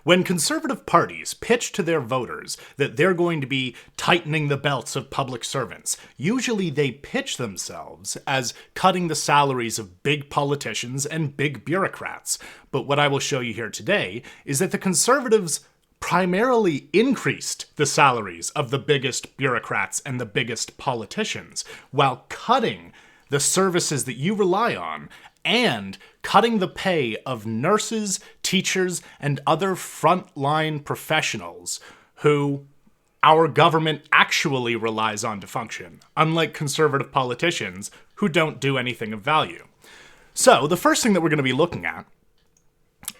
When conservative parties pitch to their voters that they're going to be tightening the belts of public servants, usually they pitch themselves as cutting the salaries of big politicians and big bureaucrats. But what I will show you here today is that the conservatives primarily increased the salaries of the biggest bureaucrats and the biggest politicians, while cutting the services that you rely on and cutting the pay of nurses, teachers, and other frontline professionals who our government actually relies on to function, unlike conservative politicians who don't do anything of value. So the first thing that we're going to be looking at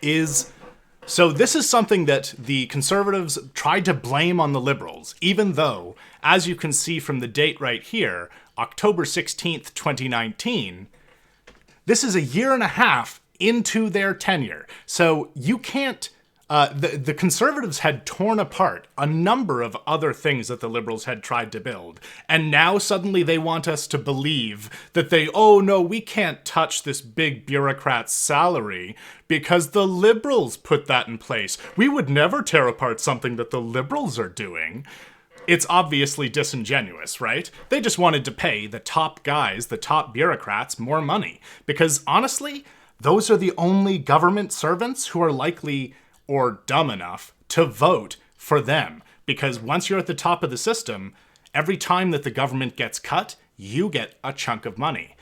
is, so this is something that the conservatives tried to blame on the liberals, even though, as you can see from the date right here, October 16th, 2019, this is a year and a half into their tenure. So you can't, the conservatives had torn apart a number of other things that the liberals had tried to build. And now suddenly they want us to believe that oh no, we can't touch this big bureaucrat's salary because the liberals put that in place. We would never tear apart something that the liberals are doing. It's obviously disingenuous, right? They just wanted to pay the top guys, the top bureaucrats, more money. Because honestly, those are the only government servants who are likely or dumb enough to vote for them. Because once you're at the top of the system, every time that the government gets cut, you get a chunk of money.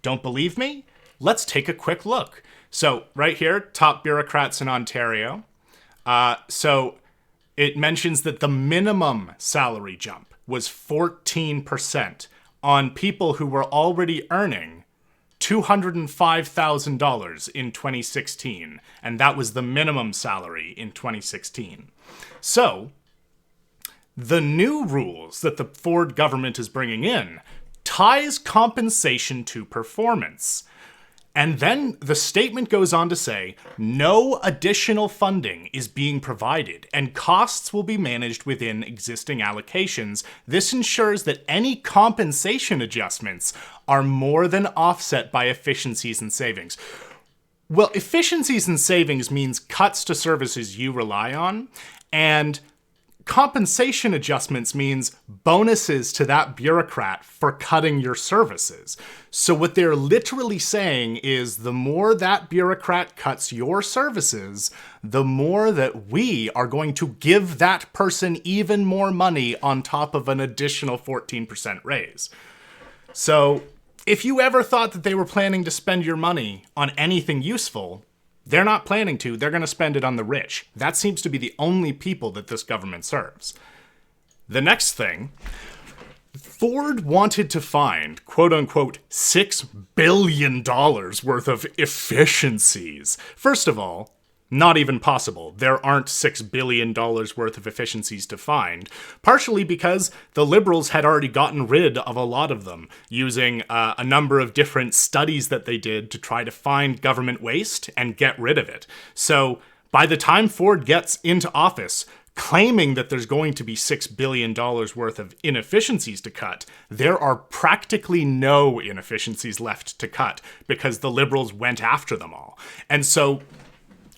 Don't believe me? Let's take a quick look. So right here, top bureaucrats in Ontario. It mentions that the minimum salary jump was 14% on people who were already earning $205,000 in 2016, and that was the minimum salary in 2016. So, the new rules that the Ford government is bringing in ties compensation to performance. And then the statement goes on to say, no additional funding is being provided and costs will be managed within existing allocations. This ensures that any compensation adjustments are more than offset by efficiencies and savings. Well, efficiencies and savings means cuts to services you rely on, and compensation adjustments means bonuses to that bureaucrat for cutting your services. So what they're literally saying is the more that bureaucrat cuts your services, the more that we are going to give that person even more money on top of an additional 14% raise. So if you ever thought that they were planning to spend your money on anything useful, they're not planning to. They're going to spend it on the rich. That seems to be the only people that this government serves. The next thing, Ford wanted to find, quote unquote, $6 billion worth of efficiencies. First of all, not even possible. There aren't $6 billion worth of efficiencies to find, partially because the liberals had already gotten rid of a lot of them, using a number of different studies that they did to try to find government waste and get rid of it. So by the time Ford gets into office, claiming that there's going to be $6 billion worth of inefficiencies to cut, there are practically no inefficiencies left to cut because the liberals went after them all. And so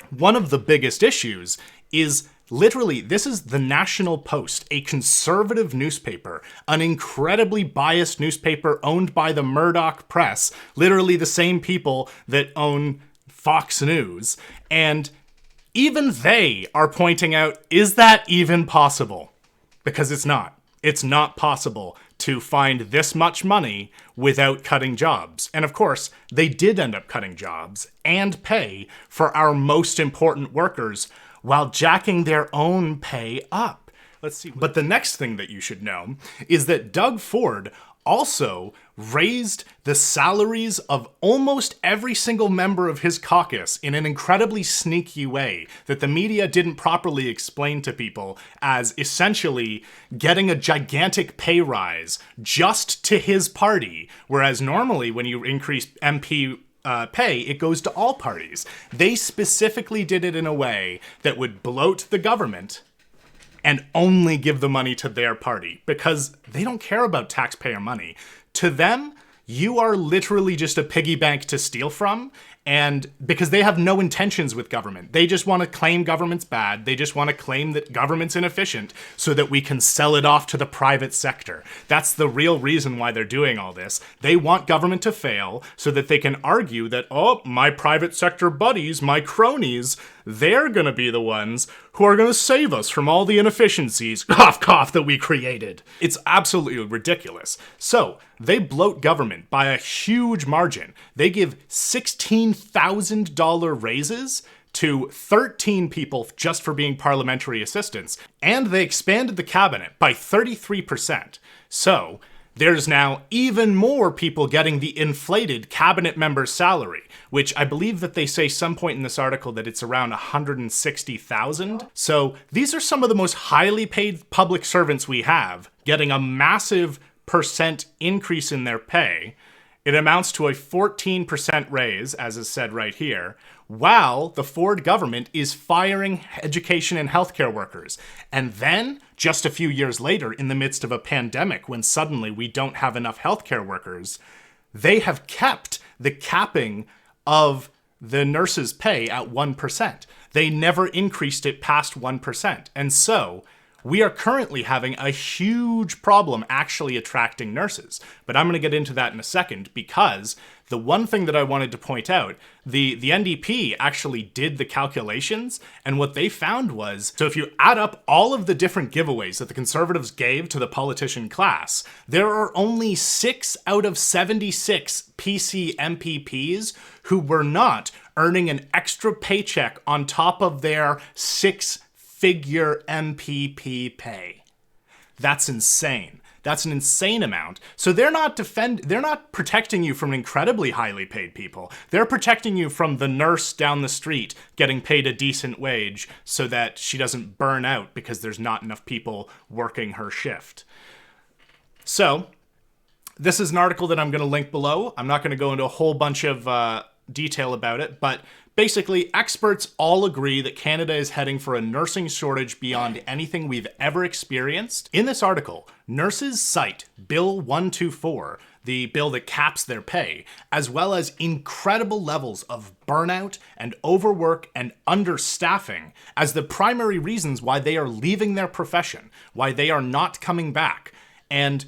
one of the biggest issues is literally, this is the National Post, a conservative newspaper, an incredibly biased newspaper owned by the Murdoch press, literally the same people that own Fox News, and even they are pointing out, is that even possible? Because it's not. It's not possible to find this much money without cutting jobs. And of course, they did end up cutting jobs and pay for our most important workers while jacking their own pay up. Let's see. But the next thing that you should know is that Doug Ford also raised the salaries of almost every single member of his caucus in an incredibly sneaky way that the media didn't properly explain to people, as essentially getting a gigantic pay rise just to his party, whereas normally when you increase MP pay, it goes to all parties. They specifically did it in a way that would bloat the government and only give the money to their party because they don't care about taxpayer money. To them, you are literally just a piggy bank to steal from, And because they have no intentions with government. They just want to claim government's bad. They just want to claim that government's inefficient so that we can sell it off to the private sector. That's the real reason why they're doing all this. They want government to fail so that they can argue that, oh, my private sector buddies, my cronies, they're going to be the ones who are going to save us from all the inefficiencies, cough, cough, that we created. It's absolutely ridiculous. So they bloat government by a huge margin. They give $16,000 raises to 13 people just for being parliamentary assistants, and they expanded the cabinet by 33%. So there's now even more people getting the inflated cabinet member's salary, which I believe that they say some point in this article that it's around 160,000. So these are some of the most highly paid public servants we have, getting a massive percent increase in their pay. It amounts to a 14% raise, as is said right here, while the Ford government is firing education and healthcare workers. And then, just a few years later, in the midst of a pandemic, when suddenly we don't have enough healthcare workers, they have kept the capping of the nurses' pay at 1%. They never increased it past 1%. And so we are currently having a huge problem actually attracting nurses. But I'm going to get into that in a second, because the one thing that I wanted to point out, the NDP actually did the calculations, and what they found was, so if you add up all of the different giveaways that the Conservatives gave to the politician class, there are only 6 out of 76 PC MPPs who were not earning an extra paycheck on top of their 6-figure MPP pay. That's insane. That's an insane amount. So they're not protecting you from incredibly highly paid people. They're protecting you from the nurse down the street getting paid a decent wage so that she doesn't burn out because there's not enough people working her shift. So this is an article that I'm going to link below. I'm not going to go into a whole bunch of detail about it, but basically, experts all agree that Canada is heading for a nursing shortage beyond anything we've ever experienced. In this article, nurses cite Bill 124, the bill that caps their pay, as well as incredible levels of burnout and overwork and understaffing as the primary reasons why they are leaving their profession, why they are not coming back, and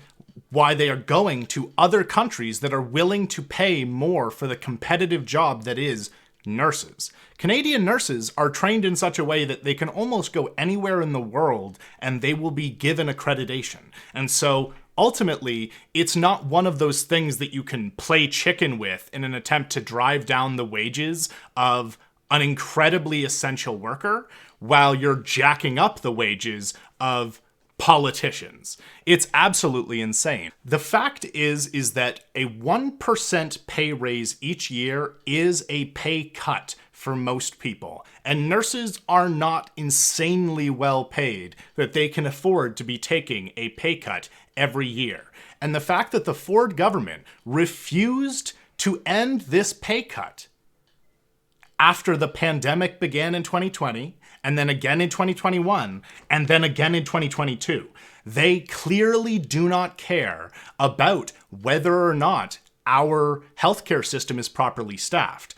why they are going to other countries that are willing to pay more for the competitive job that is nurses. Canadian nurses are trained in such a way that they can almost go anywhere in the world and they will be given accreditation. And so ultimately, it's not one of those things that you can play chicken with in an attempt to drive down the wages of an incredibly essential worker while you're jacking up the wages of politicians. It's absolutely insane. The fact is that a 1% pay raise each year is a pay cut for most people. And nurses are not insanely well paid that they can afford to be taking a pay cut every year. And the fact that the Ford government refused to end this pay cut after the pandemic began in 2020, and then again in 2021, and then again in 2022. They clearly do not care about whether or not our healthcare system is properly staffed.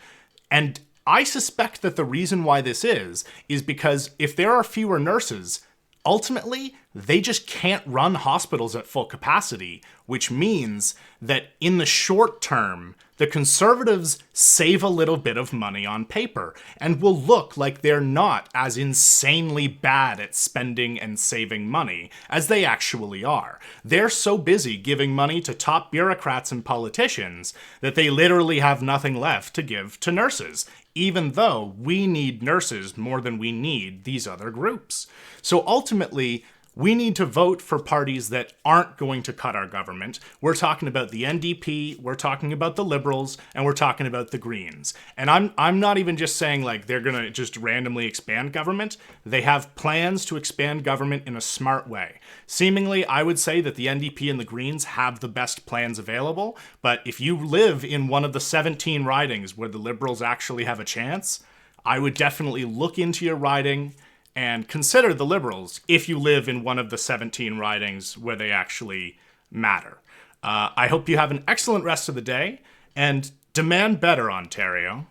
And I suspect that the reason why this is because if there are fewer nurses, ultimately, they just can't run hospitals at full capacity, which means that in the short term, the Conservatives save a little bit of money on paper and will look like they're not as insanely bad at spending and saving money as they actually are. They're so busy giving money to top bureaucrats and politicians that they literally have nothing left to give to nurses, even though we need nurses more than we need these other groups. So ultimately, we need to vote for parties that aren't going to cut our government. We're talking about the NDP, we're talking about the Liberals, and we're talking about the Greens. And I'm not even just saying like they're going to just randomly expand government. They have plans to expand government in a smart way. Seemingly, I would say that the NDP and the Greens have the best plans available, but if you live in one of the 17 ridings where the Liberals actually have a chance, I would definitely look into your riding and consider the Liberals if you live in one of the 17 ridings where they actually matter. I hope you have an excellent rest of the day, and demand better, Ontario.